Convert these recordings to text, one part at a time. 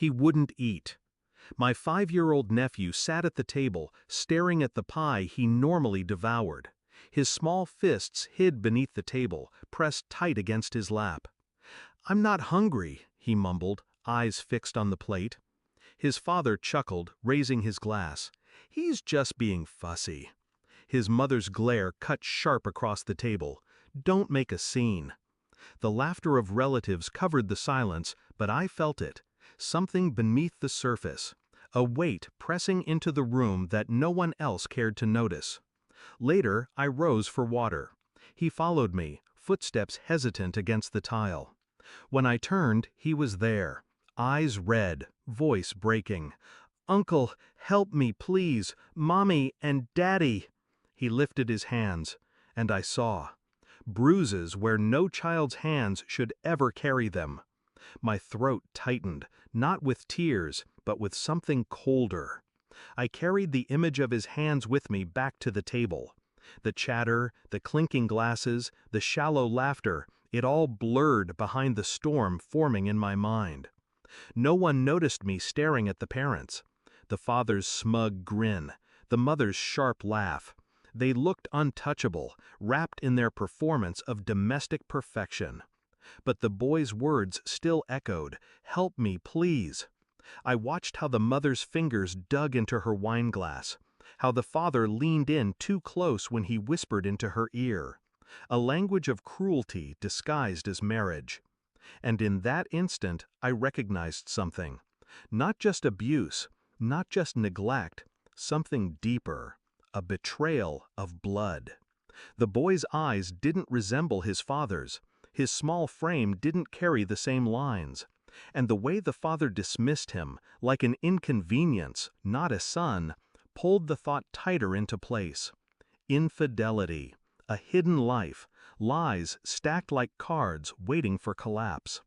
He wouldn't eat. My 5-year-old nephew sat at the table, staring at the pie he normally devoured. His small fists hid beneath the table, pressed tight against his lap. "I'm not hungry," he mumbled, eyes fixed on the plate. His father chuckled, raising his glass. "He's just being fussy." His mother's glare cut sharp across the table. "Don't make a scene." The laughter of relatives covered the silence, but I felt it. Something beneath the surface. A weight pressing into the room that no one else cared to notice. Later, I rose for water. He followed me, footsteps hesitant against the tile. When I turned, he was there, eyes red, voice breaking. "Uncle, help me, please. Mommy and Daddy." He lifted his hands, and I saw. Bruises where no child's hands should ever carry them. My throat tightened, not with tears, but with something colder. I carried the image of his hands with me back to the table. The chatter, the clinking glasses, the shallow laughter, it all blurred behind the storm forming in my mind. No one noticed me staring at the parents. The father's smug grin, the mother's sharp laugh. They looked untouchable, wrapped in their performance of domestic perfection. But the boy's words still echoed, "Help me, please." I watched how the mother's fingers dug into her wineglass, how the father leaned in too close when he whispered into her ear. A language of cruelty disguised as marriage. And in that instant I recognized something. Not just abuse, not just neglect, something deeper. A betrayal of blood. The boy's eyes didn't resemble his father's. His small frame didn't carry the same lines. And the way the father dismissed him, like an inconvenience, not a son, pulled the thought tighter into place. Infidelity. A hidden life. Lies stacked like cards waiting for collapse.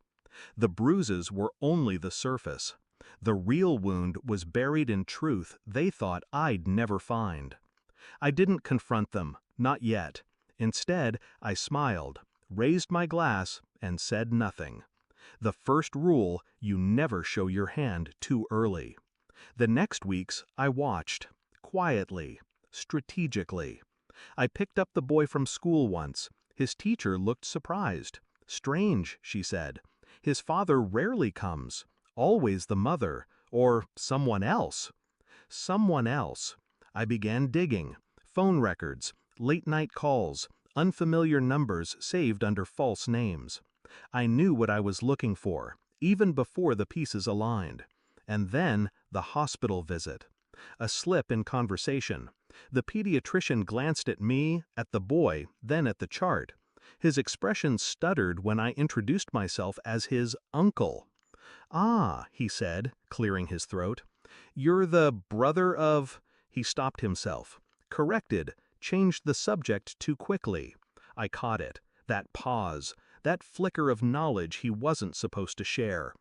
The bruises were only the surface. The real wound was buried in truth they thought I'd never find. I didn't confront them, not yet. Instead, I smiled, raised my glass, and said nothing. The first rule, you never show your hand too early. The next weeks, I watched, quietly, strategically. I picked up the boy from school once. His teacher looked surprised. "Strange," she said. "His father rarely comes. Always the mother, or someone else." Someone else. I began digging. Phone records, late-night calls, unfamiliar numbers saved under false names. I knew what I was looking for, even before the pieces aligned. And then, the hospital visit. A slip in conversation. The pediatrician glanced at me, at the boy, then at the chart. His expression stuttered when I introduced myself as his uncle. "Ah," he said, clearing his throat. "You're the brother of—" He stopped himself. Corrected, changed the subject too quickly. I caught it, that pause, that flicker of knowledge he wasn't supposed to share.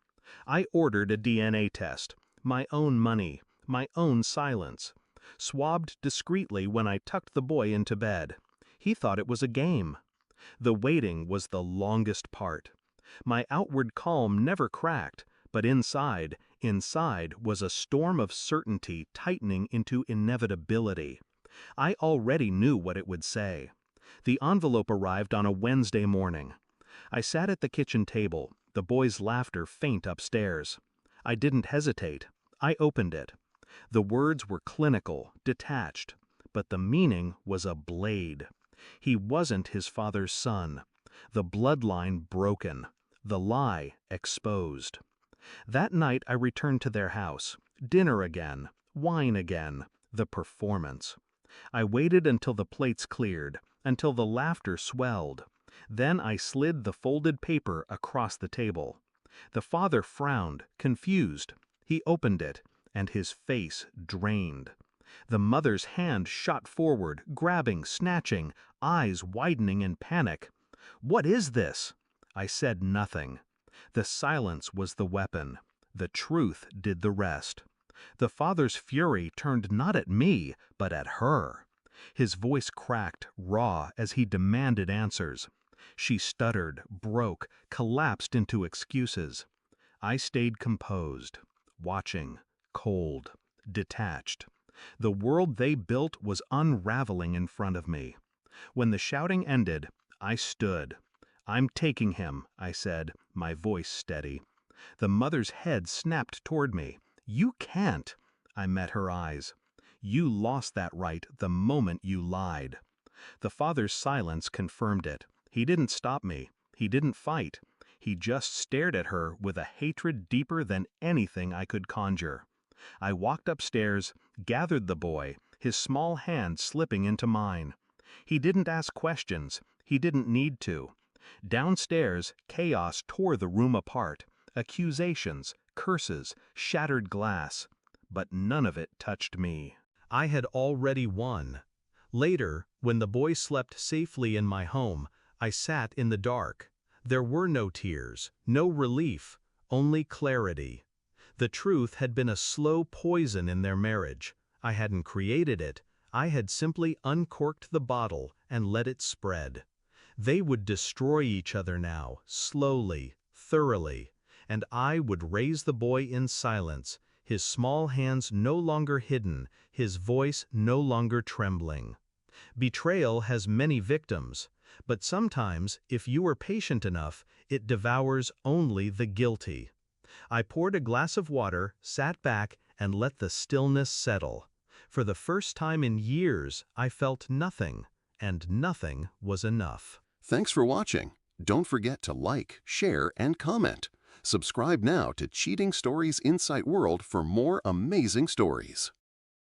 I ordered a DNA test, my own money, my own silence. Swabbed discreetly when I tucked the boy into bed. He thought it was a game. The waiting was the longest part. My outward calm never cracked, but inside was a storm of certainty tightening into inevitability. I already knew what it would say. The envelope arrived on a Wednesday morning. I sat at the kitchen table, the boy's laughter faint upstairs. I didn't hesitate. I opened it. The words were clinical, detached, but the meaning was a blade. He wasn't his father's son. The bloodline broken. The lie exposed. That night I returned to their house. Dinner again. Wine again. The performance. I waited until the plates cleared, until the laughter swelled. Then I slid the folded paper across the table. The father frowned, confused. He opened it, and his face drained. The mother's hand shot forward, grabbing, snatching, eyes widening in panic. "What is this?" I said nothing. The silence was the weapon. The truth did the rest. The father's fury turned not at me, but at her. His voice cracked, raw, as he demanded answers. She stuttered, broke, collapsed into excuses. I stayed composed. watching, cold, detached. The world they built was unraveling in front of me. When the shouting ended, I stood. "I'm taking him," I said, my voice steady. The mother's head snapped toward me. "You can't." I met her eyes. "You lost that right the moment you lied." The father's silence confirmed it. He didn't stop me. He didn't fight. He just stared at her with a hatred deeper than anything I could conjure. I walked upstairs, gathered the boy, his small hand slipping into mine. He didn't ask questions. He didn't need to. Downstairs, chaos tore the room apart. Accusations, curses, shattered glass. But none of it touched me. I had already won. Later, when the boy slept safely in my home, I sat in the dark. There were no tears, no relief, only clarity. The truth had been a slow poison in their marriage. I hadn't created it. I had simply uncorked the bottle and let it spread. They would destroy each other now, slowly, thoroughly, and I would raise the boy in silence, his small hands no longer hidden, his voice no longer trembling. Betrayal has many victims, but sometimes, if you are patient enough, it devours only the guilty. I poured a glass of water, sat back, and let the stillness settle. For the first time in years, I felt nothing, and nothing was enough. Thanks for watching. Don't forget to like, share, and comment. Subscribe now to Cheating Stories Insight World for more amazing stories.